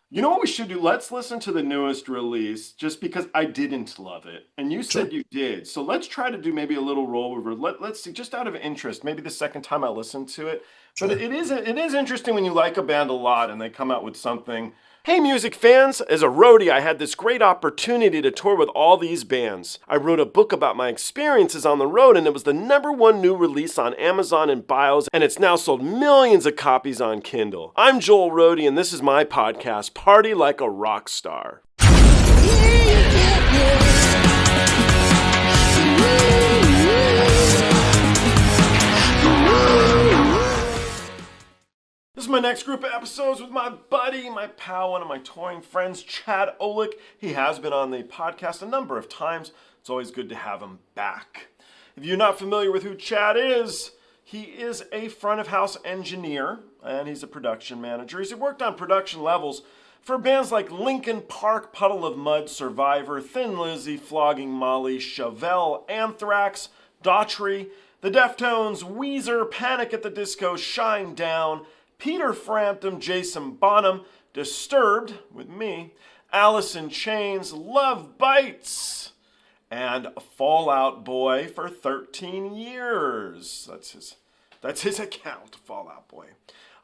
You know what we should do? Let's listen to the newest release just because I didn't love it. And you Sure. said you did. So let's try to do maybe a little rollover. Let's see, just out of interest, maybe the second time I listen to it. But Sure. it is interesting when you like a band a lot and they come out with something. Hey, music fans! As a roadie, I had this great opportunity to tour with all these bands. I wrote a book about my experiences on the road, and it was the #1 new release on Amazon and Bios, and it's now sold millions of copies on Kindle. I'm Joel Roadie, and this is my podcast, Party Like a Rock Star. This is my next group of episodes with my buddy, my pal, one of my touring friends, Chad Olech. He has been on the podcast a number of times. It's always good to have him back. If you're not familiar with who Chad is, he is a front of house engineer and he's a production manager. He's worked on production levels for bands like Linkin, Puddle of Mud, Survivor, Thin Lizzy, Flogging Molly, Chevelle, Anthrax, Daughtry, the Deftones, Weezer, Panic at the Disco, Shinedown, Peter Frampton, Jason Bonham, Disturbed with me, Alice in Chains, Lovebites, and Fall Out Boy for 13 years. That's his account, Fall Out Boy.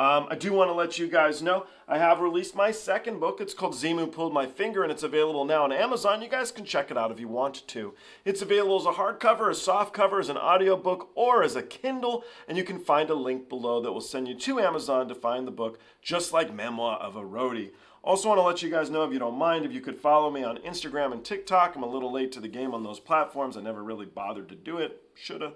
I do want to let you guys know I have released my second book. It's called XEMU Pulled My Finger, and it's available now on Amazon. You guys can check it out if you want to. It's available as a hardcover, a softcover, as an audiobook, or as a Kindle, and you can find a link below that will send you to Amazon to find the book, just like Memoir of a Roadie. Also want to let you guys know, if you don't mind, if you could follow me on Instagram and TikTok. I'm a little late to the game on those platforms. I never really bothered to do it. Shoulda.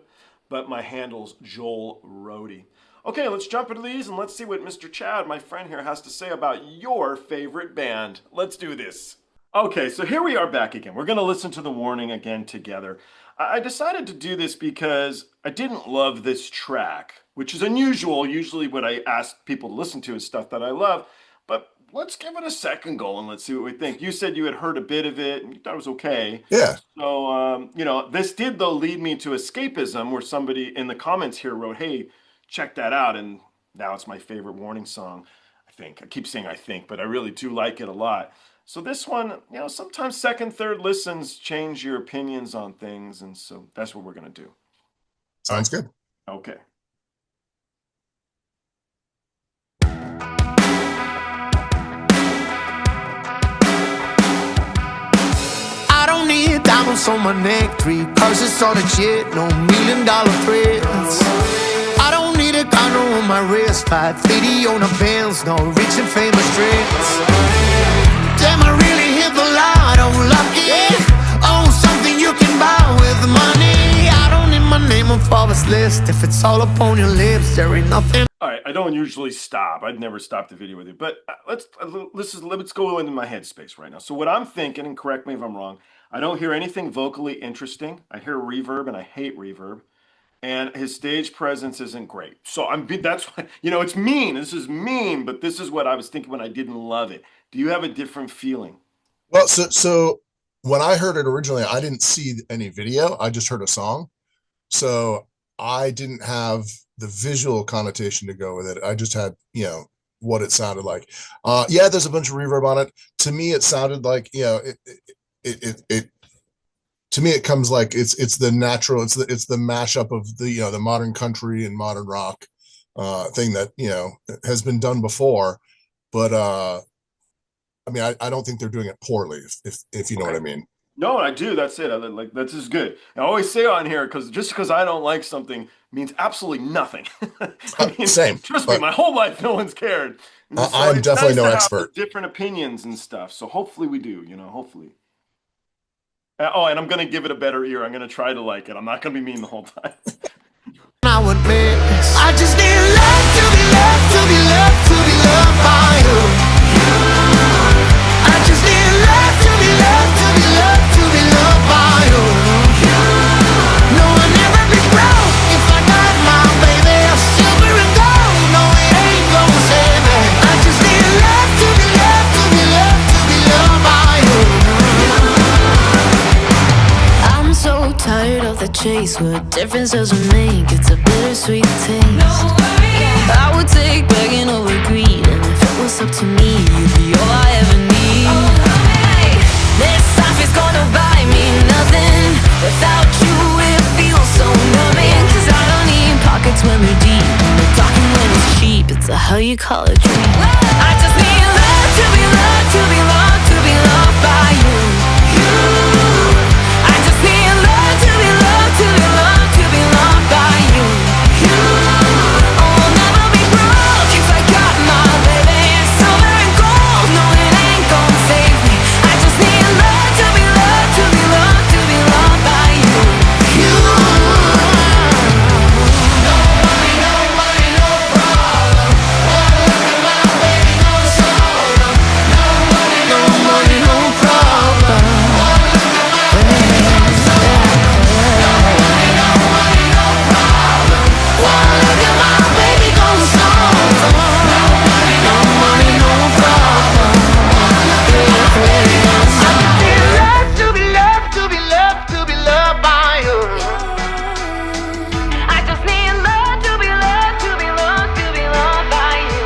But my handle's Joel Roadie. Okay, let's jump into these and let's see what Mr. Chad, my friend here, has to say about your favorite band. Let's do this. Okay, so here we are back again. We're going to listen to The Warning again together. I decided to do this because I didn't love this track, which is unusual. Usually what I ask people to listen to is stuff that I love. But let's give it a second go and let's see what we think. You said you had heard a bit of it and you thought it was okay. Yeah. So, this did, though, lead me to Escapism, where somebody in the comments here wrote, hey, check that out, and now it's my favorite Warning song, I think. I keep saying I think, but I really do like it a lot. So this one, sometimes second, third listens change your opinions on things, and so that's what we're going to do. Sounds good. Okay. I don't need diamonds on my neck, 3 purses on a jet, no $1 million threats. I don't need a condo on my wrist, 550 on a Benz, no rich and famous tricks. Damn, I really hit the lotto, lucky. Oh, something you can buy with money. I don't need my name on Forbes list. If it's all up on your lips, there ain't nothing. All right, I don't usually stop. I'd never stop the video with you, but let's go into my headspace right now. So what I'm thinking, and correct me if I'm wrong, I don't hear anything vocally interesting. I hear reverb, and I hate reverb. And his stage presence isn't great. So that's why, it's mean. This is mean, but this is what I was thinking when I didn't love it. Do you have a different feeling? Well, so when I heard it originally, I didn't see any video. I just heard a song. So I didn't have the visual connotation to go with it. I just had, what it sounded like. There's a bunch of reverb on it. To me, it sounded like, to me, it comes like it's the natural, it's the mashup of the modern country and modern rock thing that has been done before, but I don't think they're doing it poorly, if you know what I mean. No, I do. That's it. That's just good. I always say on here because I don't like something means absolutely nothing. Same. Trust me, my whole life no one's cared. So I'm definitely no expert. Different opinions and stuff. So hopefully we do. Hopefully. And I'm going to give it a better ear. I'm going to try to like it. I'm not going to be mean the whole time. I would admit, I just need love to be loved, to be loved, to be loved by you. I just need love to be loved, to be loved, to be loved by you. No, I'll never be broke if I got my baby silver and gold. No, it ain't gonna save me. I just need love to be loved, to be loved, to be loved by you. I'm so tired of the chase. What difference does it make? It's a bittersweet taste. I would take begging over greed, and if it was up to me, you'd be all I you call a dream. I just need love to be loved, to be loved, to be loved by you. I just need love to be loved, to be loved, to be loved by you. I'll never be broke if I got my baby. Silver and gold, no it ain't gonna save me. I just need love to be loved, to be loved, to be loved by you. No money, no money, no problem. Wanna look at my baby, no sorrow. No money, no money, no problem. Wanna look at my baby, no sorrow. No money, no money, no problem. Wanna look at my baby, no sorrow. No money, no money, no problem. Wanna look at my baby, no sorrow. I just need love to be loved, to be loved, to be loved by you. I just need love to be loved, to be loved, to be loved by you.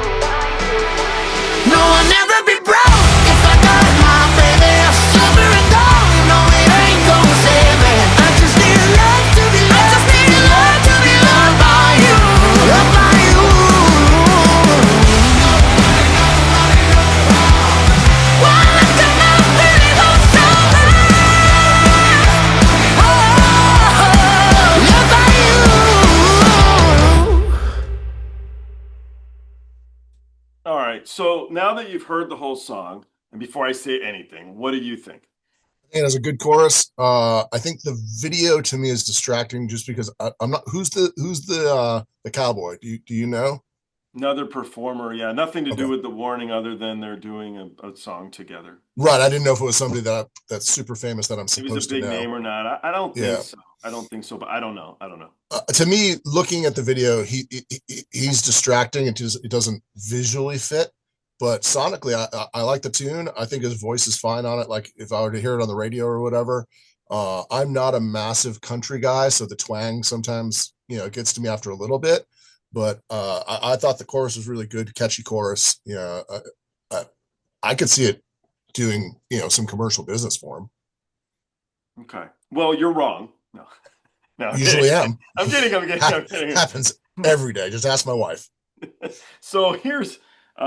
No, I'll never be broke if I got my baby. Silver and gold, no it ain't gonna save me. I just need love to be loved, I just need love to be loved by you. Loved by you. Wanna look at my baby, go somewhere. Loved by you. All right. So now that you've heard the whole song, and before I say anything, what do you think? It has a good chorus. I think the video to me is distracting just because I'm not. Who's the cowboy? Do you know? Another performer, yeah. Nothing to do Okay. with the warning other than they're doing a song together. Right. I didn't know if it was somebody that's super famous that I'm If he's supposed a to big know. name or not, I don't think Yeah. so. I don't think so, but I don't know. I don't know. To me, looking at the video, he's distracting. It doesn't visually fit, but sonically, I like the tune. I think his voice is fine on it. Like if I were to hear it on the radio or whatever. I'm not a massive country guy, so the twang sometimes gets to me after a little bit. But I thought the chorus was really good, catchy chorus. I could see it doing some commercial business for him. Okay. Well, you're wrong. No. No. I'm Usually kidding. am. I'm kidding. I'm kidding. I'm kidding. Happens every day. Just ask my wife. So here's,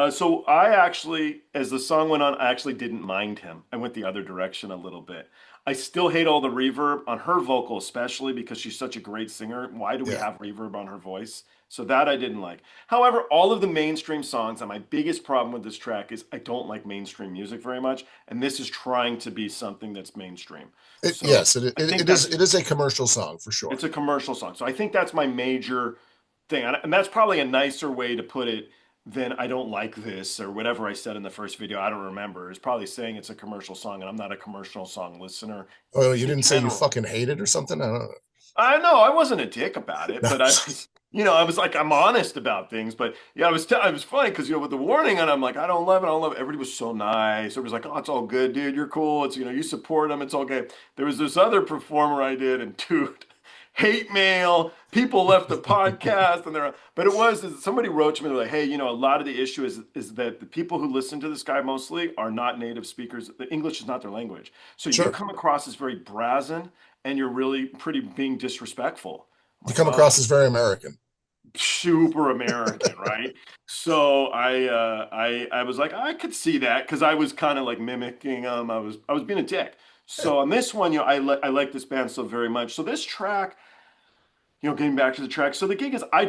so I actually, as the song went on, I actually didn't mind him. I went the other direction a little bit. I still hate all the reverb on her vocal, especially because she's such a great singer. Why do we Yeah. have reverb on her voice? So that I didn't like. However, all of the mainstream songs, and my biggest problem with this track is I don't like mainstream music very much, and this is trying to be something that's mainstream. So Yes, I think it is a commercial song for sure. it's a commercial song. So I think that's my major thing. And that's probably a nicer way to put it than I don't like this or whatever I said in the first video. I don't remember. It's probably saying it's a commercial song, and I'm not a commercial song listener. Oh, you in didn't say you general. fucking hate it or something? I don't know. I know I wasn't a dick about it, No. but I was, I was like, I'm honest about things. But yeah, I was funny because with the warning, and I'm like, I don't love it. I don't love it. Everybody was so nice. Everybody's like, oh, it's all good, dude. You're cool. It's you support them. It's okay. There was this other performer I did, and dude, hate mail. People left the podcast, and but it was somebody wrote to me, they're like, hey, a lot of the issue is that the people who listen to this guy mostly are not native speakers. The English is not their language, so Sure. you come across as very brazen, and you're really pretty being disrespectful. You come across as very American. Super American, right? So I was like, I could see that because I was kind of like mimicking I was being a dick. So on this one, I like this band so very much. So this track, getting back to the track. So the gig is I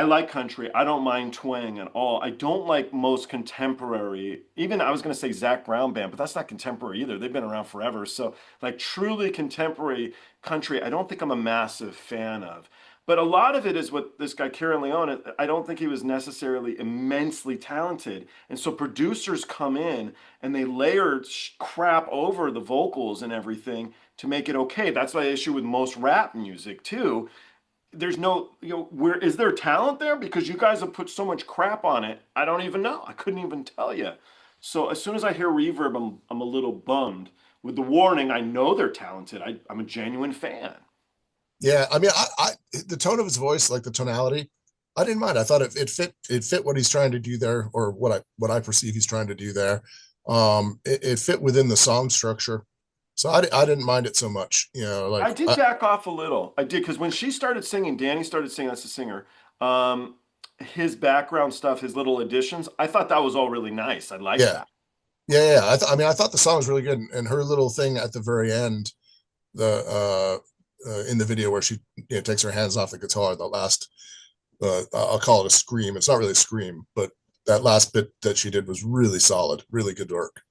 like country. I don't mind twang at all. I don't like most contemporary. Even I was gonna say Zac Brown band, but that's not contemporary either. They've been around forever. So like truly contemporary country, I don't think I'm a massive fan of. But a lot of it is what this guy Carín León. I don't think he was necessarily immensely talented, and so producers come in and they layer crap over the vocals and everything to make it okay. That's my issue with most rap music too. There's no, where is there talent there? Because you guys have put so much crap on it. I don't even know. I couldn't even tell you. So as soon as I hear reverb, I'm a little bummed. With the warning, I know they're talented. I'm a genuine fan. Yeah, I mean, I the tone of his voice, like the tonality, I didn't mind. I thought it fit what he's trying to do there, or what I perceive he's trying to do there. It fit within the song structure, so I didn't mind it so much. I did back off a little. I did because when she started singing, Danny started singing. That's the singer. his background stuff, his little additions, I thought that was all really nice. I like Yeah. that. Yeah. I mean, I thought the song was really good, and her little thing at the very end, the in the video where she takes her hands off the guitar, the last, I'll call it a scream. It's not really a scream, but that last bit that she did was really solid, really good work.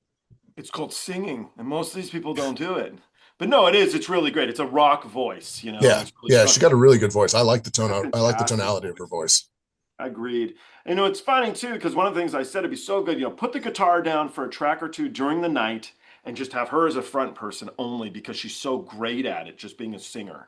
It's called singing, and most of these people don't do it. But no, it is. It's really great. It's a rock voice, Yeah, It's really yeah, she got a really good voice. I like the tone. I like the fantastic tonality of her voice. Agreed. And, it's funny too, because one of the things I said, it'd be so good, put the guitar down for a track or two during the night and just have her as a front person only because she's so great at it, just being a singer.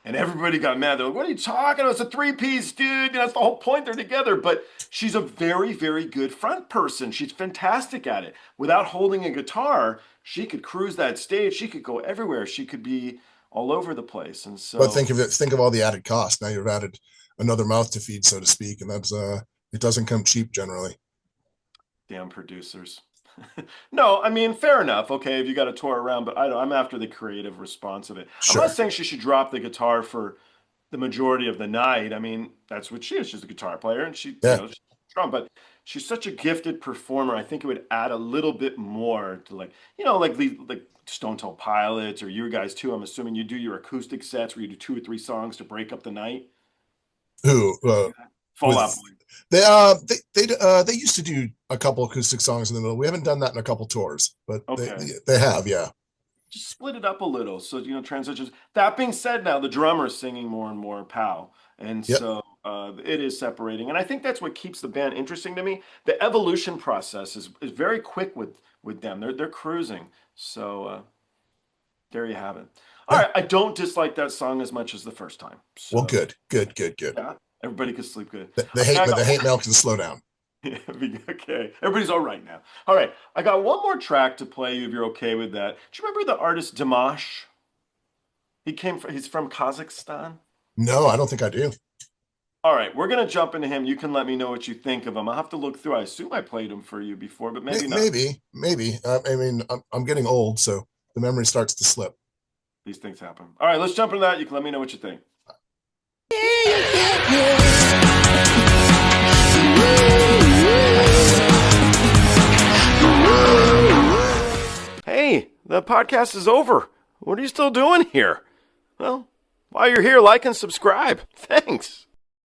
And everybody got mad. They're like, what are you talking about? It's a three-piece, dude. That's the whole point. They're together. But she's a very, very good front person. She's fantastic at it. Without holding a guitar, she could cruise that stage. She could go everywhere. She could be all over the place. And so, But think of all the added cost. Now you've added another mouth to feed, so to speak, and that's it doesn't come cheap generally. damn producers. No, I mean, fair enough. Okay, if you got to tour around, but I'm after the creative response of it. Sure. I'm not saying she should drop the guitar for the majority of the night. I mean, that's what she is. She's a guitar player, and she's strong. But she's such a gifted performer. I think it would add a little bit more to like Stone Temple Pilots or you guys too. I'm assuming you do your acoustic sets where you do 2 or 3 songs to break up the night. Who? Fall Out Boy. They used to do a couple acoustic songs in the middle. We haven't done that in a couple tours, but Okay. they have, yeah. Just split it up a little, so transitions. That being said, now the drummer is singing more and more POW, and Yep. so it is separating, and I think that's what keeps the band interesting to me. The evolution process is very quick with them. They're cruising, so there you have it. All right, I don't dislike that song as much as the first time. So, Well, good. yeah, everybody can sleep good. The hate mail can slow down. Yeah, okay. Everybody's all right now. All right, I got one more track to play you if you're okay with that. Do you remember the artist Dimash? He's from Kazakhstan. No, I don't think I do. All right, we're gonna jump into him. You can let me know what you think of him. I'll have to look through. I assume I played him for you before, but maybe not. Maybe. I mean, I'm getting old, so the memory starts to slip. These things happen. All right, let's jump into that. You can let me know what you think. Hey, the podcast is over. What are you still doing here? Well, while you're here, like and subscribe. Thanks.